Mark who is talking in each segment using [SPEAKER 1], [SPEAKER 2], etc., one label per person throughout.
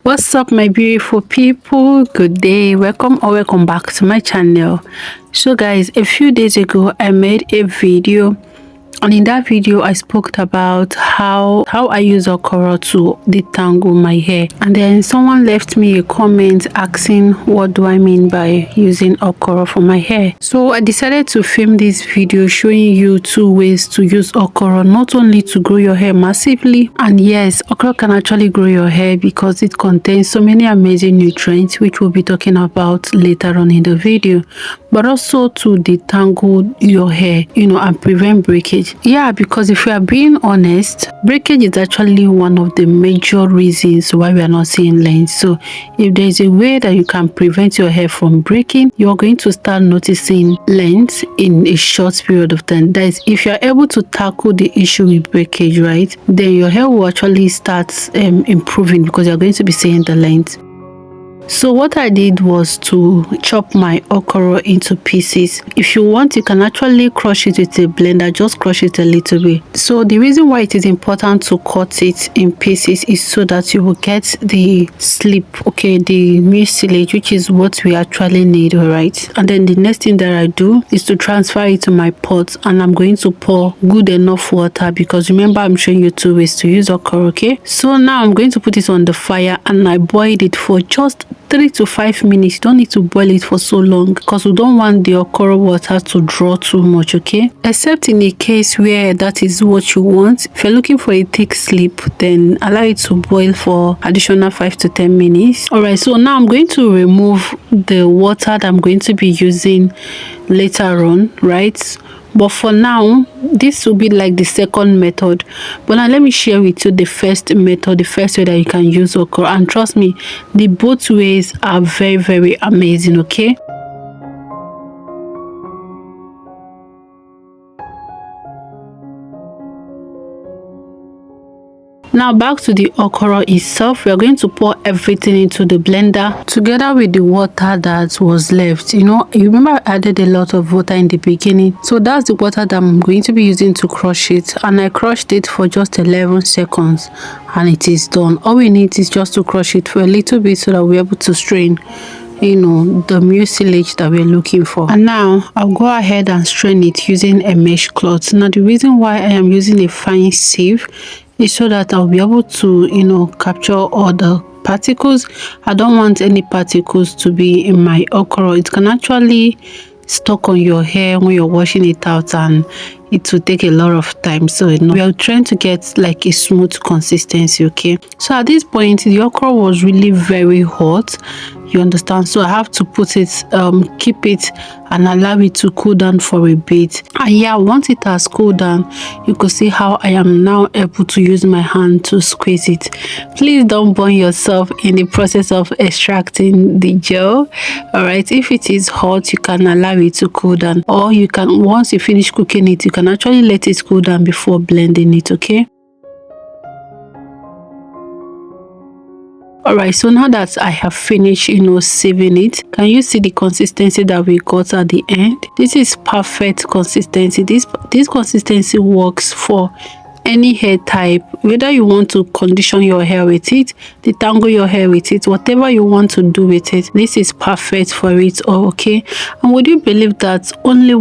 [SPEAKER 1] What's up, my beautiful people? Good day, welcome or welcome back to my channel. So guys, a few days ago I made a video, and in that video I spoke about how I use okra to detangle my hair, and then someone left me a comment asking what do I mean by using okra for my hair. So I decided to film this video showing you two ways to use okra, not only to grow your hair massively, and yes, okra can actually grow your hair because it contains so many amazing nutrients which we'll be talking about later on in the video, but also to detangle your hair, and prevent breakage. Yeah, because if we are being honest, breakage is actually one of the major reasons why we are not seeing length. So if there is a way that you can prevent your hair from breaking, you are going to start noticing length in a short period of time. That is, if you are able to tackle the issue with breakage, right, then your hair will actually start improving because you are going to be seeing the length. So what I did was to chop my okra into pieces. If you want, you can actually crush it with a blender, just crush it a little bit. So the reason why it is important to cut it in pieces is so that you will get the slip, okay, the mucilage, which is what we actually need, all right? And then the next thing that I do is to transfer it to my pot, and I'm going to pour good enough water, because remember I'm showing you two ways to use okra, okay? So now I'm going to put it on the fire, and I boiled it for just 3 to 5 minutes. You don't need to boil it for so long because we don't want the okra water to draw too much, okay? Except in a case where that is what you want. If you're looking for a thick slip, then allow it to boil for additional 5 to 10 minutes. All right, so now I'm going to remove the water that I'm going to be using later on, right? But for now, this will be like the second method. But now let me share with you the first method, the first way that you can use okra. And trust me, the both ways are very, very amazing, okay? Now back to the okra itself, we are going to pour everything into the blender together with the water that was left. You remember I added a lot of water in the beginning, so that's the water that I'm going to be using to crush it, and I crushed it for just 11 seconds and it is done. All we need is just to crush it for a little bit so that we're able to strain the mucilage that we're looking for. And now I'll go ahead and strain it using a mesh cloth. Now the reason why I am using a fine sieve is so that I'll be able to capture all the particles. I don't want any particles to be in my okra. It can actually stuck on your hair when you're washing it out, and it will take a lot of time. So we are trying to get like a smooth consistency, okay? So at this point the okra was really very hot, you understand? So I have to put it, keep it and allow it to cool down for a bit. And yeah, once it has cooled down, you could see how I am now able to use my hand to squeeze it. Please don't burn yourself in the process of extracting the gel. All right, if it is hot, you can allow it to cool down, or you can, once you finish cooking it, you can actually let it cool down before blending it, okay? All right, so now that I have finished sieving it, can you see the consistency that we got at the end? This is perfect consistency. This consistency works for any hair type, whether you want to condition your hair with it, detangle your hair with it, whatever you want to do with it, this is perfect for it all, okay? And would you believe that only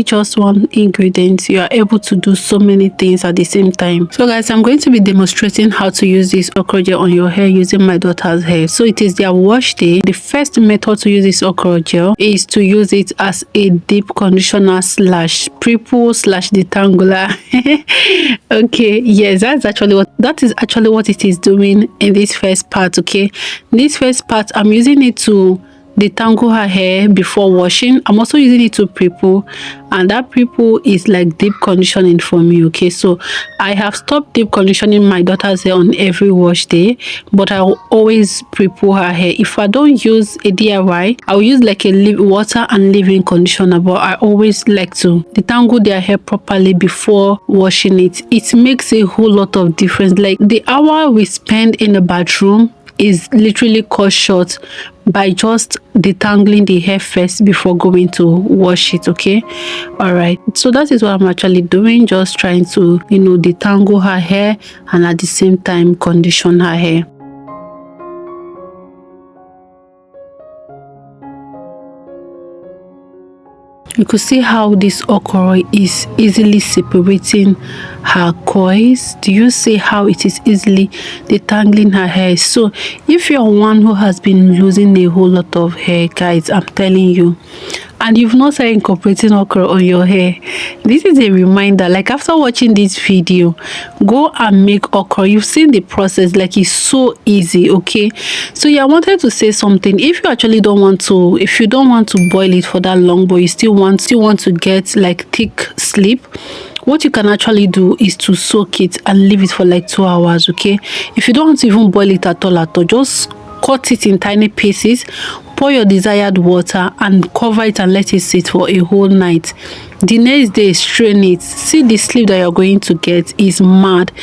[SPEAKER 1] just one ingredient, you are able to do so many things at the same time? So guys, I'm going to be demonstrating how to use this okra gel on your hair using my daughter's hair. So it is their wash day. The first method to use this okra gel is to use it as a deep conditioner slash pre-poo slash detangler. Okay, yes, that is actually what it is doing in this first part, okay? This first part, I'm using it to detangle her hair before washing. I'm also using it to pre-poo, and that pre-poo is like deep conditioning for me, okay? So I have stopped deep conditioning my daughter's hair on every wash day, but I will always pre-poo her hair. If I don't use a DIY, I'll use like a water and leave-in conditioner, but I always like to detangle their hair properly before washing it. It makes a whole lot of difference. Like the hour we spend in the bathroom is literally cut short by just detangling the hair first before going to wash it, okay? All right, so that is what I'm actually doing, just trying to detangle her hair and at the same time condition her hair. You could see how this okra is easily separating her coils. Do you see how it is easily detangling her hair? So if you're one who has been losing a whole lot of hair, guys, I'm telling you, and you've not started incorporating okra on your hair, this is a reminder. Like, after watching this video, go and make okra. You've seen the process, like it's so easy. Okay, so yeah, I wanted to say something. If you actually don't want to, if you don't want to boil it for that long, but you still want to get like thick sleep, what you can actually do is to soak it and leave it for like 2 hours. Okay, if you don't want to even boil it at all, just cut it in tiny pieces, pour your desired water and cover it and let it sit for a whole night. The next day, strain it. See, the sleep that you're going to get is mad,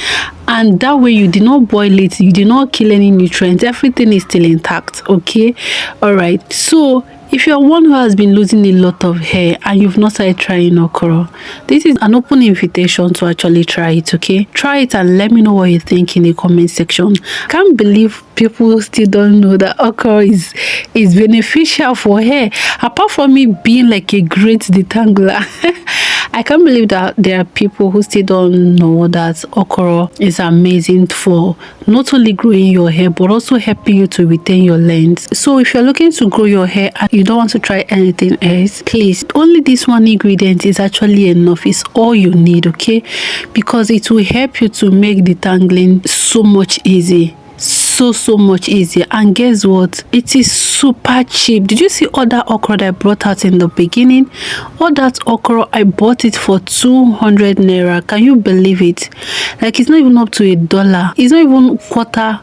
[SPEAKER 1] and that way you did not boil it, you did not kill any nutrients, everything is still intact. Okay, all right. So if you're one who has been losing a lot of hair and you've not started trying okra, this is an open invitation to actually try it. Okay, try it and let me know what you think in the comment section. Can't believe people still don't know that okra is beneficial for hair, apart from it being like a great detangler. I can't believe that there are people who still don't know that okra is amazing for not only growing your hair but also helping you to retain your length. So if you're looking to grow your hair and you don't want to try anything else, please, only this one ingredient is actually enough. It's all you need. Okay, because it will help you to make detangling so much easy, so much easier. And guess what, it is super cheap. Did you see all that okra that I brought out in the beginning? All that okra, I bought it for 200 naira. Can you believe it? Like, it's not even up to $1. It's not even quarter.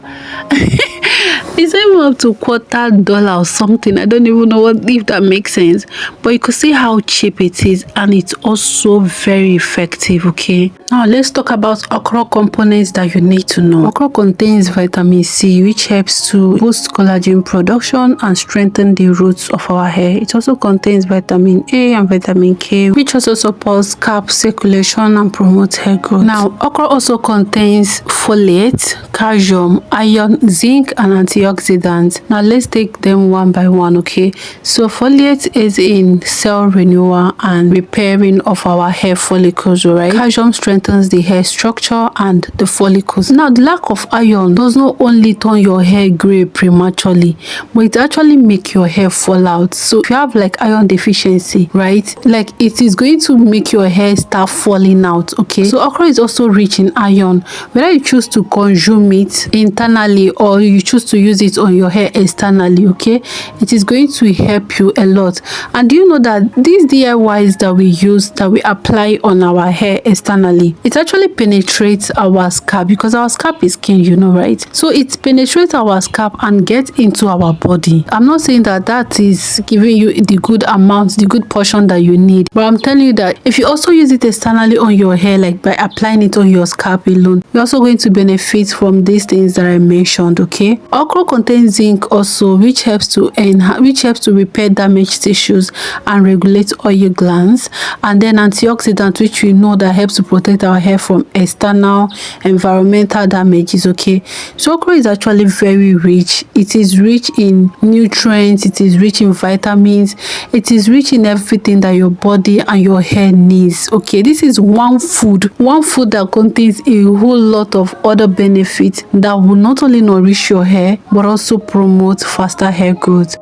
[SPEAKER 1] It's not even up to $0.25 or something. I don't even know what, if that makes sense, but you could see how cheap it is, and it's also very effective. Okay, now let's talk about okra components that you need to know. Okra contains vitamin C, which helps to boost collagen production and strengthen the roots of our hair. It also contains vitamin A and vitamin K, which also supports scalp circulation and promotes hair growth. Now, okra also contains folate, calcium, iron, zinc, and antioxidants. Now let's take them one by one. Okay, so folate is in cell renewal and repairing of our hair follicles. Right, calcium strengthens the hair structure and the follicles. Now, the lack of iron does not only turn your hair gray prematurely, but it actually make your hair fall out. So if you have like iron deficiency, right, like it is going to make your hair start falling out. Okay, so okra is also rich in iron. Whether you choose to consume it internally or you choose to use it on your hair externally, okay, it is going to help you a lot. And do you know that these DIYs that we use, that we apply on our hair externally, it actually penetrates our scalp, because our scalp is skin, you know, right? So it penetrates our scalp and gets into our body. I'm not saying that that is giving you the good amount, the good portion that you need, but I'm telling you that if you also use it externally on your hair, like by applying it on your scalp alone, you're also going to benefit from these things that I mentioned. Okay, okra contains zinc also, which helps to repair damaged tissues and regulate oil glands, and then antioxidant, which we know that helps to protect our hair from external environmental damages. Okay, so okra is actually very rich. It is rich in nutrients, it is rich in vitamins, it is rich in everything that your body and your hair needs. Okay, this is one food that contains a whole lot of other benefits that will not only nourish your hair but also promote faster hair growth.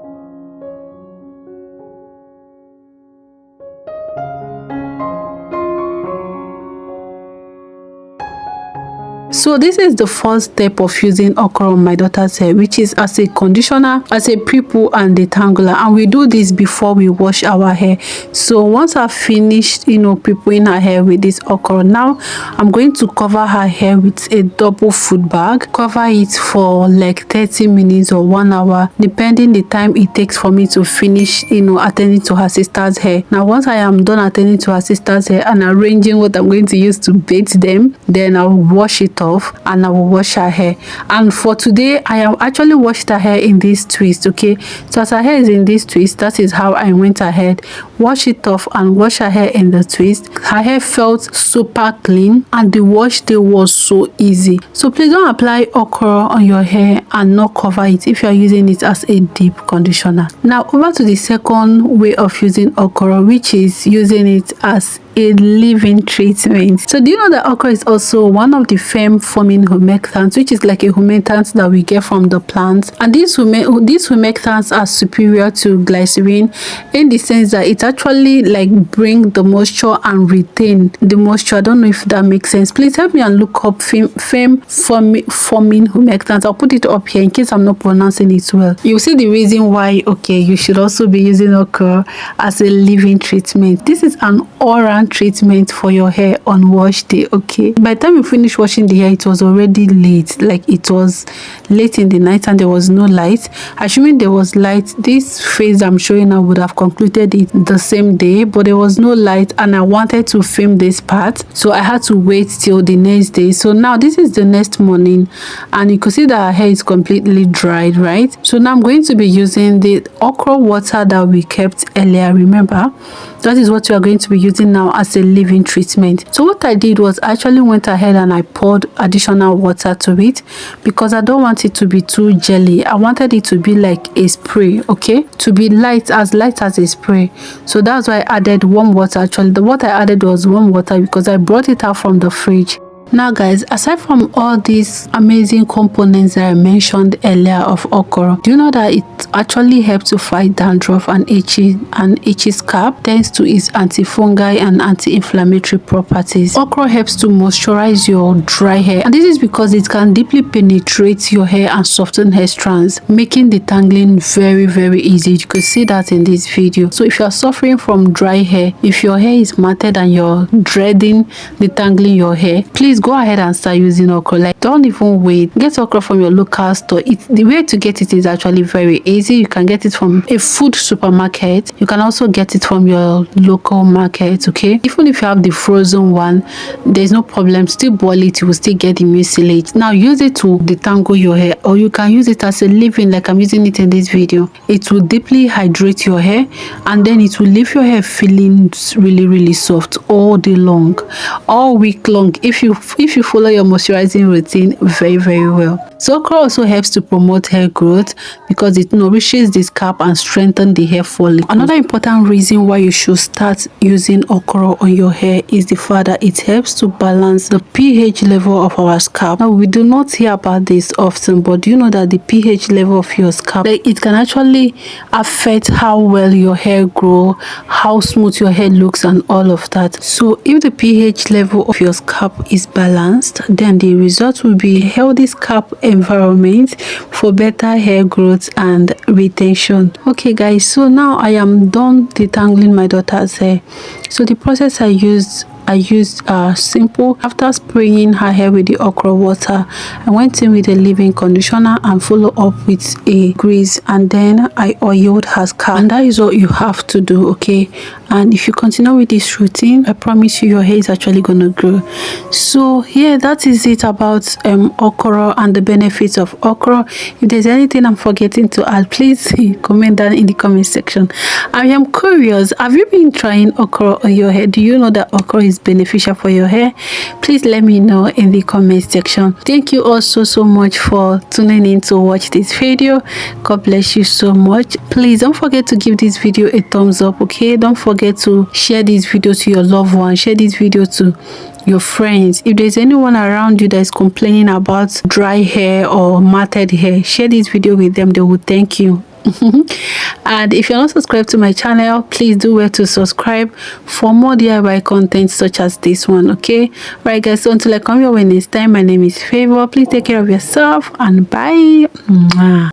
[SPEAKER 1] So this is the first step of using okra on my daughter's hair, which is as a conditioner, as a pre-poo and detangler, and we do this before we wash our hair. So once I've finished, pre-pooing her hair with this okra, now I'm going to cover her hair with a double foot bag. Cover it for like 30 minutes or 1 hour, depending the time it takes for me to finish, attending to her sister's hair. Now once I am done attending to her sister's hair and arranging what I'm going to use to bait them, then I'll wash it off and I will wash her hair. And for today, I have actually washed her hair in this twist. Okay, so as her hair is in this twist, that is how I went ahead wash it off and wash her hair in the twist. Her hair felt super clean and the wash day was so easy. So please don't apply okra on your hair and not cover it if you are using it as a deep conditioner. Now over to the second way of using okra, which is using it as a leave-in treatment. So do you know that okra is also one of the fem forming humectants, which is like a humectant that we get from the plants, and these humectants are superior to glycerin in the sense that it actually like bring the moisture and retain the moisture. I don't know if that makes sense. Please help me and look up fem forming humectants. I'll put it up here in case I'm not pronouncing it well. You'll see the reason why you should also be using okra as a leave-in treatment. This is an oral treatment for your hair on wash day. Okay, by the time you finish washing the hair, it was already late, like it was late in the night and there was no light. Assuming there was light, this phase I'm showing now would have concluded it the same day, but there was no light and I wanted to film this part, so I had to wait till the next day. So now this is the next morning and you can see that our hair is completely dried, right? So now I'm going to be using the okra water that we kept earlier. Remember, that is what we are going to be using now as a leave-in treatment. So what I did was I actually went ahead and I poured additional water to it because I don't want it to be too jelly. I wanted it to be like a spray, okay, to be light as a spray. So that's why I added warm water. Actually the water I added was warm water because I brought it out from the fridge. Now guys, aside from all these amazing components that I mentioned earlier of okra, do you know that it actually helps to fight dandruff and itchy scalp thanks to its antifungal and anti-inflammatory properties? Okra helps to moisturize your dry hair, and this is because it can deeply penetrate your hair and soften hair strands, making detangling very, very easy. You could see that in this video. So if you are suffering from dry hair, if your hair is matted and you're dreading detangling your hair, please go ahead and start using okra. Like, don't even wait. Get okra from your local store. The way to get it is actually very easy. You can get it from a food supermarket. You can also get it from your local market. Okay, even if you have the frozen one, there's no problem. Still boil it, you will still get the mucilage. Now use it to detangle your hair, or you can use it as a leave-in like I'm using it in this video. It will deeply hydrate your hair and then it will leave your hair feeling really, really soft all day long, all week long, if you follow your moisturizing routine very, very well. So okra also helps to promote hair growth because it nourishes the scalp and strengthens the hair follicle. Another important reason why you should start using okra on your hair is the fact that it helps to balance the pH level of our scalp. Now we do not hear about this often, but do you know that the pH level of your scalp, like, it can actually affect how well your hair grow, how smooth your hair looks and all of that. So if the pH level of your scalp is balanced, then the result will be a healthy scalp environment for better hair growth and retention. Okay guys, so now I am done detangling my daughter's hair. So the process I used simple. After spraying her hair with the okra water, I went in with a leave-in conditioner and follow up with a grease, and then I oiled her scalp, and that is what you have to do. Okay, and if you continue with this routine, I promise you your hair is actually gonna grow. So yeah, that is it about okra and the benefits of okra. If there's anything I'm forgetting to add, please comment down in the comment section. I am curious, have you been trying okra on your hair? Do you know that okra is beneficial for your hair? Please let me know in the comment section. Thank you all so much for tuning in to watch this video. God bless you so much. Please don't forget to give this video a thumbs up. Okay, don't forget to share this video to your loved one, share this video to your friends. If there's anyone around you that is complaining about dry hair or matted hair, share this video with them. They will thank you. And if you're not subscribed to my channel, please do well to subscribe for more DIY content such as this one. Okay, right guys, so until I come your way next time, my name is Favor. Please take care of yourself and bye. Mwah.